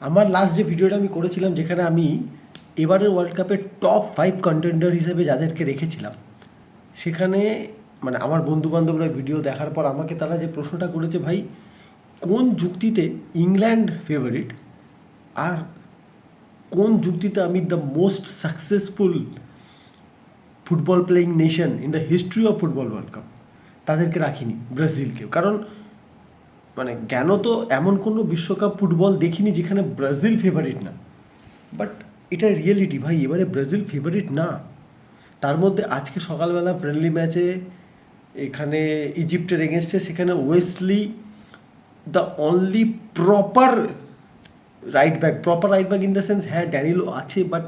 আমার লাস্ট যে ভিডিওটা আমি করেছিলাম, যেখানে আমি এবারের ওয়ার্ল্ড কাপের টপ 5 কন্টেন্ডার হিসেবে যাদেরকে রেখেছিলাম, সেখানে মানে আমার বন্ধুবান্ধবরা ভিডিও দেখার পর আমাকে তারা যে প্রশ্নটা করেছে, ভাই কোন যুক্তিতে ইংল্যান্ড ফেভারিট, আর কোন যুক্তিতে আমি the most successful football playing nation in the history of football world cup তাদেরকে রাখিনি, ব্রাজিলকেও। কারণ মানে জ্ঞান তো এমন কোনো বিশ্বকাপ ফুটবল দেখিনি যেখানে ব্রাজিল ফেভারিট না। বাট এটা রিয়েলিটি ভাই, এবারে ব্রাজিল ফেভারিট না। তার মধ্যে আজকে সকালবেলা ফ্রেন্ডলি ম্যাচে এখানে ইজিপ্টের এগেনস্টে, সেখানে Wesley the only proper right back in the sense, হ্যাঁ ড্যানিলো আছে, but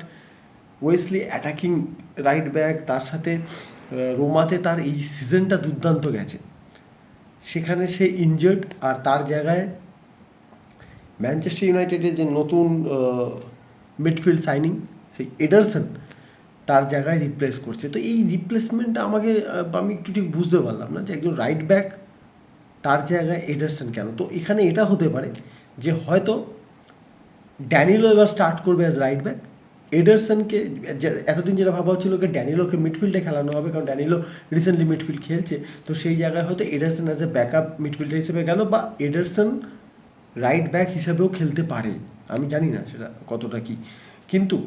Wesley attacking right back, তার সাথে রোমাতে তার এই সিজনটা দুর্দান্ত গেছে, সেখানে সে ইনজার্ড। আর তার জায়গায় ম্যানচেস্টার ইউনাইটেডের যে নতুন মিডফিল্ড সাইনিং, সেই এডারসন তার জায়গায় রিপ্লেস করছে। তো এই রিপ্লেসমেন্টটা আমি একটু ঠিক বুঝতে পারলাম না, যে একজন রাইট ব্যাক তার জায়গায় এডারসন কেন। তো এখানে এটা হতে পারে যে হয়তো ড্যানিলো এবার স্টার্ট করবে অ্যাজ রাইট ব্যাক, এডারসনকে এতদিন যেটা ভাবা হচ্ছিল যে ড্যানিলোকে মিডফিল্ডে খেলানো হবে, কারণ ড্যানিলো রিসেন্টলি মিডফিল্ড খেলছে, তো সেই জায়গায় হয়তো Ederson as a backup midfielder হিসেবে গেল, বা এডারসন রাইট ব্যাক হিসেবেও খেলতে পারে, আমি জানি না সেটা কতটা কি। কিন্তু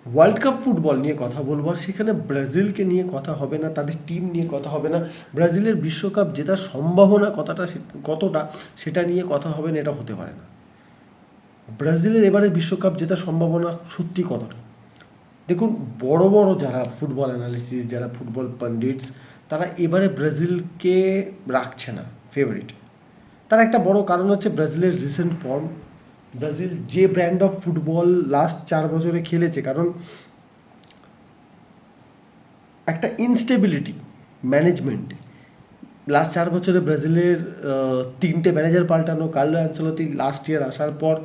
ওয়ার্ল্ড কাপ ফুটবল নিয়ে কথা বলবো, আর সেখানে ব্রাজিলকে নিয়ে কথা হবে না, তাদের টিম নিয়ে কথা হবে না, ব্রাজিলের বিশ্বকাপ জেতার সম্ভাবনা কতটা সেটা নিয়ে কথা হবে না, এটা হতে পারে না। ব্রাজিলের এবারে বিশ্বকাপ জেতার সম্ভাবনা সত্যি কতটা, দেখুন বড় বড় যারা ফুটবল অ্যানালিসিস, যারা ফুটবল পন্ডিটস, তারা এবারে ব্রাজিলকে রাখছে না ফেভারিট। তার একটা বড় কারণ হচ্ছে ব্রাজিলের রিসেন্ট ফর্ম। ব্রাজিল যে ব্র্যান্ড অফ ফুটবল লাস্ট 4 বছরে খেলেছে, কারণ একটা ইনস্টেবিলিটি ম্যানেজমেন্ট, লাস্ট 4 বছরে ব্রাজিলের 3টে ম্যানেজার পাল্টানো, কার্লো অ্যানসেলোতি লাস্ট ইয়ার আসার পর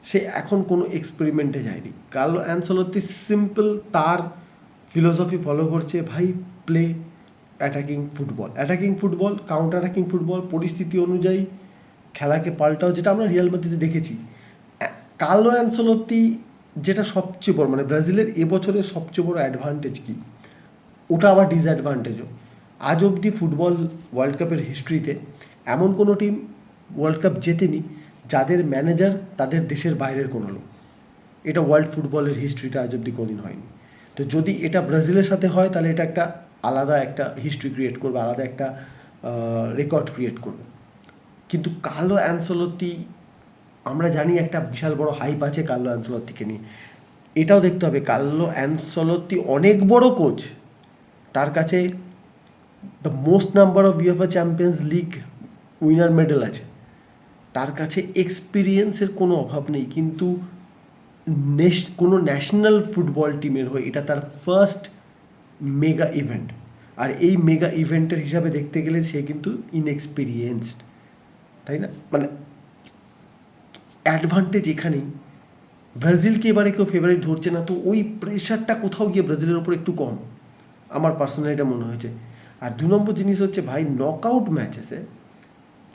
সে এখন কোনো এক্সপেরিমেন্টে যায়নি। কার্লো অ্যানসেলোতি সিম্পল তার ফিলোসফি ফলো করছে, ভাই play attacking football, counter attacking football, পরিস্থিতি অনুযায়ী খেলাকে পাল্টাও, যেটা আমরা রিয়াল মাদ্রিদে দেখেছি। কার্লো অ্যানসেলোতি যেটা সবচেয়ে বড়, মানে ব্রাজিলের এবছরের সবচেয়ে বড় অ্যাডভান্টেজ কি, ওটা আবার ডিসঅ্যাডভান্টেজও। আজ অবধি ফুটবল ওয়ার্ল্ড কাপের হিস্ট্রিতে এমন কোনো টিম ওয়ার্ল্ড কাপ জেতেনি যাদের ম্যানেজার তাদের দেশের বাইরের কোনো লোক। এটা ওয়ার্ল্ড ফুটবলের হিস্ট্রিতে আজ অবধি কোনোদিন হয়নি। তো যদি এটা ব্রাজিলের সাথে হয়, তাহলে এটা একটা আলাদা একটা হিস্ট্রি ক্রিয়েট করবে, আলাদা একটা রেকর্ড ক্রিয়েট করবে। কিন্তু কার্লো অ্যানসেলোতি, আমরা জানি একটা বিশাল বড় হাইপ আছে কার্লো অ্যানসেলোতিকে নিয়ে। এটাও দেখতে হবে কার্লো অ্যানসেলোতি অনেক বড় কোচ, তার কাছে the most number of UEFA champions league winner medal আছে, তার কাছে এক্সপিরিয়েন্সের কোনো অভাব নেই, কিন্তু কোনো ন্যাশনাল ফুটবল টিমের হয়ে এটা তার ফার্স্ট মেগা ইভেন্ট। আর এই মেগা ইভেন্টের হিসাবে দেখতে গেলে সে কিন্তু ইনএক্সপিরিয়েন্সড, তাই না? মানে অ্যাডভান্টেজ এখানেই, ব্রাজিলকে এবারে কেউ ফেভারিট ধরছে না, তো ওই প্রেশারটা কোথাও গিয়ে ব্রাজিলের ওপর একটু কম, আমার পার্সোনালি এটা মনে হয়েছে। আর 2 নম্বর জিনিস হচ্ছে, ভাই নকআউট ম্যাচেসে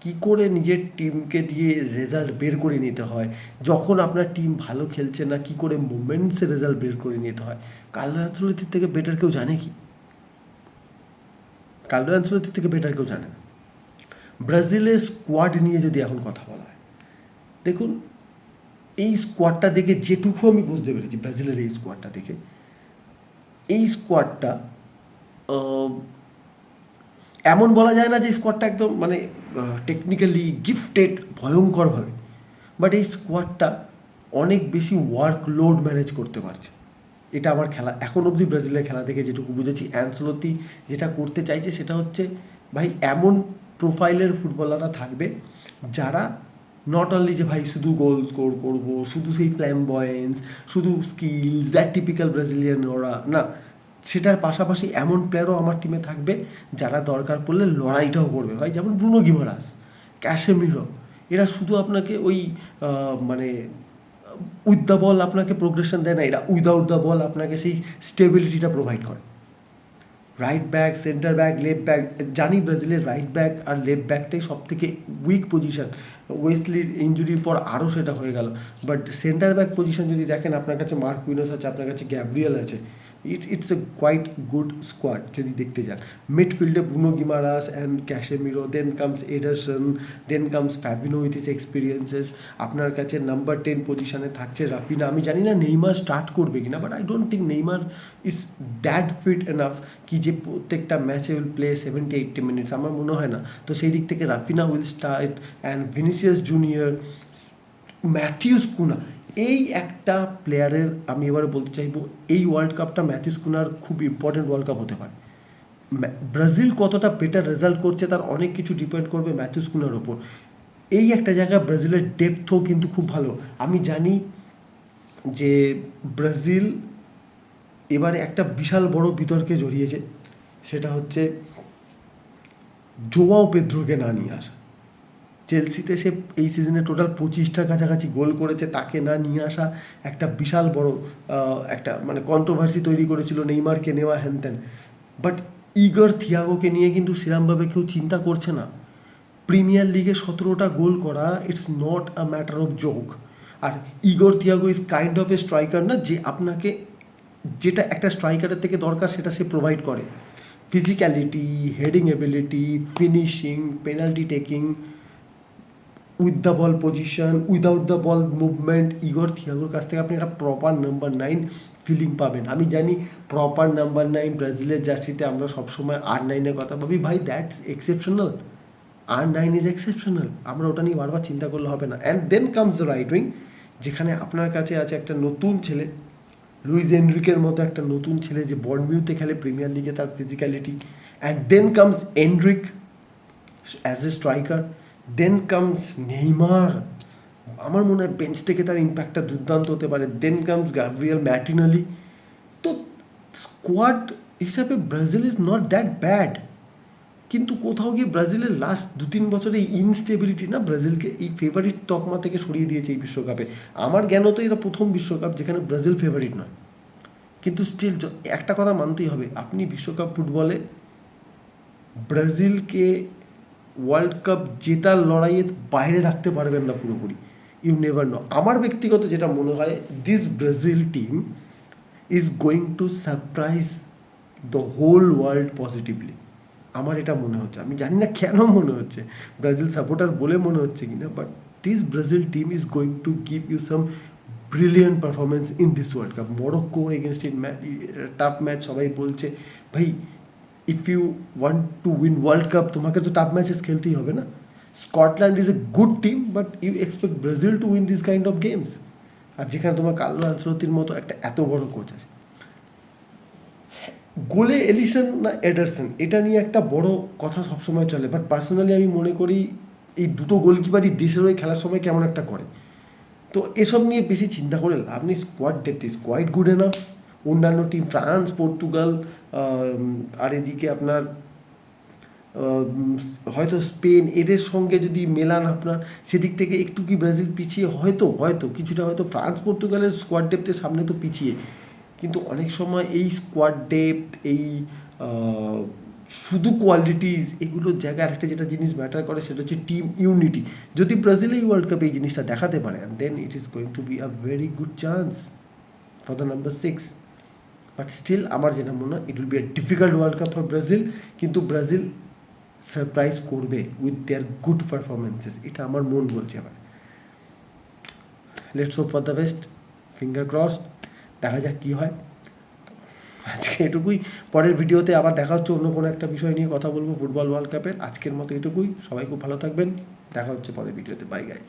কী করে নিজের টিমকে দিয়ে রেজাল্ট বের করে নিতে হয়, যখন আপনার টিম ভালো খেলছে না, কী করে মোমেন্টসে রেজাল্ট বের করে নিতে হয়, কার্লো অ্যানসেলোতির থেকে বেটার কেউ জানে কি? কার্লো অ্যানসেলোতির থেকে বেটার কেউ জানে না। ব্রাজিলের স্কোয়াড নিয়ে যদি এখন কথা বলা হয়, দেখুন এই স্কোয়াডটা দেখে যেটুকু আমি বুঝতে পেরেছি, ব্রাজিলের এই স্কোয়াডটা দেখে, এই স্কোয়াডটা এমন বলা যায় না যে স্কোয়াডটা একদম মানে টেকনিক্যালি গিফটেড ভয়ঙ্করভাবে, বাট এই স্কোয়াডটা অনেক বেশি ওয়ার্কলোড ম্যানেজ করতে পারছে। এটা আমার খেলা এখন অবধি ব্রাজিলের খেলা থেকে যেটুকু বুঝেছি, অ্যানসেলোতি যেটা করতে চাইছে সেটা হচ্ছে, ভাই এমন প্রোফাইলের ফুটবলাররা থাকবে যারা নট অনলি যে ভাই শুধু গোল স্কোর করবো, শুধু সেই ফ্ল্যামবয়েন্স, শুধু স্কিলস, দ্যাট টিপিক্যাল ব্রাজিলিয়ান ওরা না, সেটার পাশাপাশি এমন প্লেয়ারও আমার টিমে থাকবে যারা দরকার পড়লে লড়াইটাও করবে, ভাই যেমন ব্রুনো গিমারাস, ক্যাসেমিরো, এরা শুধু আপনাকে ওই মানে উইথ দ্য বল আপনাকে প্রোগ্রেশন দেয় না, এরা উইদাউট দ্য বল আপনাকে সেই স্টেবিলিটিটা প্রোভাইড করে। Right back, centre back, left back, জানি ব্রাজিলের রাইট ব্যাক আর লেফট ব্যাকটাই সব থেকে উইক পজিশন। ওয়েসলির ইঞ্জুরির পর আরও সেটা হয়ে গেল। বাট সেন্টার ব্যাক পজিশন যদি দেখেন, আপনার কাছে মার্কুইনোস আছে, আপনার কাছে গ্যাব্রিয়েল আছে, it's a quite good squad যদি দেখতে যান। মিডফিল্ডে Bruno Guimaraes and Casemiro, then comes Ederson, then comes Fabinho with his experiences. আপনার কাছে নাম্বার 10 পজিশনে থাকছে রাফিনা। আমি জানি না নেইমার স্টার্ট করবে কিনা, but I don't think Neymar is that fit enough কি যে প্রত্যেকটা ম্যাচে উইল প্লে 70-80 মিনিটস, আমার মনে হয় না। তো সেই দিক থেকে Raphinha will start and Vinicius Junior, Matheus Cunha, এই একটা প্লেয়ারের আমি এবারে বলতে চাইবো এই ওয়ার্ল্ড কাপটা ম্যাথিউস কুনার খুব ইম্পর্টেন্ট ওয়ার্ল্ড কাপ হতে পারে। ব্রাজিল কতটা বেটার রেজাল্ট করছে তার অনেক কিছু ডিপেন্ড করবে ম্যাথিউস কুনার ওপর। এই একটা জায়গায় ব্রাজিলের ডেপথও কিন্তু খুব ভালো। আমি জানি যে ব্রাজিল এবারে একটা বিশাল বড় বিতর্কে জড়িয়েছে, সেটা হচ্ছে জোয়াও পেদ্রোকে না নিয়ে আসা। চেলসিতে সে এই সিজনে টোটাল 25টার কাছাকাছি গোল করেছে, তাকে না নিয়ে আসা একটা বিশাল বড় একটা মানে কন্ট্রোভার্সি তৈরি করেছিল, নেইমারকে নেওয়া হ্যান ত্যান। বাট ইগর থিয়াগোকে নিয়ে কিন্তু সেরমভাবে কেউ চিন্তা করছে না। প্রিমিয়ার লিগে 17টা গোল করা, it's not a matter of joke. আর Igor Thiago is kind of a striker না, যে আপনাকে যেটা একটা স্ট্রাইকারের থেকে দরকার সেটা সে প্রোভাইড করে। Physicality, heading ability, finishing, penalty taking, with the ball position, without the ball movement, Igor থিয়াগোর কাছ থেকে আপনি একটা প্রপার নাম্বার 9 ফিলিং পাবেন। আমি জানি প্রপার নাম্বার 9 ব্রাজিলের জার্সিতে আমরা সবসময় R9-এর কথা ভাবি, ভাই that's exceptional, R9 is exceptional, আমরা ওটা নিয়ে বারবার চিন্তা করলে হবে না। And then comes the right wing, যেখানে আপনার কাছে আছে একটা নতুন ছেলে, লুইস এনরিকের মতো একটা নতুন ছেলে যে বর্নমিউতে খেলে প্রিমিয়ার লিগে, তার physicality. And then comes Endrick as a striker, then comes Neymar, আমার মনে হয় বেঞ্চ থেকে তার ইম্প্যাক্টটা দুর্দান্ত হতে পারে। Then comes Gabriel Martinelli. তো স্কোয়াড হিসাবে Brazil is not that bad, কিন্তু কোথাও গিয়ে ব্রাজিলের লাস্ট 2-3 বছরে এই ইনস্টেবিলিটি না ব্রাজিলকে এই ফেভারিট তকমা থেকে সরিয়ে দিয়েছে এই বিশ্বকাপে। আমার জ্ঞানত এটা প্রথম বিশ্বকাপ যেখানে ব্রাজিল ফেভারিট নয়, কিন্তু স্টিল একটা কথা মানতেই হবে, আপনি বিশ্বকাপ ফুটবলে ব্রাজিলকে ওয়ার্ল্ড কাপ জেতার লড়াইয়ে বাইরে রাখতে পারবেন না পুরোপুরি, ইউ নেভার নো। আমার ব্যক্তিগত যেটা মনে হয়, this Brazil team is going to surprise the whole world positively, আমার এটা মনে হচ্ছে। আমি জানি না কেন মনে হচ্ছে, ব্রাজিল সাপোর্টার বলে মনে হচ্ছে কিনা, but this Brazil team is going to give you some brilliant performance in this world cup. মরক্কোর এগেনস্ট ইন টাফ ম্যাচ, সবাই বলছে ভাই if you want to win world cup তোমাকে তো টাফ ম্যাচেস খেলতেই হবে না। Scotland is a good team, but you expect Brazil to win this kind of games, আর যেখানে তোমার কার্লো আনচেলত্তির মতো একটা এত বড় কোচ আছে। গোলে এলিসন না এডারসন, এটা নিয়ে একটা বড় কথা সবসময় চলে, বাট পার্সোনালি আমি মনে করি এই দুটো গোলকিপারই দেশের হয়ে খেলার সময় কেমন একটা করে। তো এসব নিয়ে বেশি চিন্তা করে আপনি squad depth is quite good enough. অন্যান্য টিম ফ্রান্স, পর্তুগাল, আর এদিকে আপনার হয়তো স্পেন, এদের সঙ্গে যদি মেলান আপনার, সেদিক থেকে একটু কি ব্রাজিল পিছিয়ে, হয়তো কিছুটা, হয়তো ফ্রান্স পর্তুগালের স্কোয়াড ডেপথের সামনে তো পিছিয়ে, কিন্তু অনেক সময় এই স্কোয়াড ডেপথ, এই শুধু কোয়ালিটিস, এগুলোর জায়গায় আরেকটা যেটা জিনিস ম্যাটার করে সেটা হচ্ছে টিম ইউনিটি। যদি ব্রাজিল এই ওয়ার্ল্ড কাপে এই জিনিসটা দেখাতে পারে, then it is going to be a very good chance for the number 6। But still আমার যেটা মনে হয়, it will be a difficult world cup for Brazil, কিন্তু ব্রাজিল সারপ্রাইজ করবে উইথ দেয়ার গুড পারফরমেন্সেস, এটা আমার মন বলছে। আবার let's hope for the best, finger crossed, দেখা যাক কী হয়। আজকে এটুকুই, পরের ভিডিওতে আবার দেখা হচ্ছে, অন্য কোনো একটা বিষয় নিয়ে কথা বলবো ফুটবল ওয়ার্ল্ড কাপের। আজকের মতো এটুকুই, সবাই খুব ভালো থাকবেন, দেখা হচ্ছে পরের ভিডিওতে, বাই গাইজ।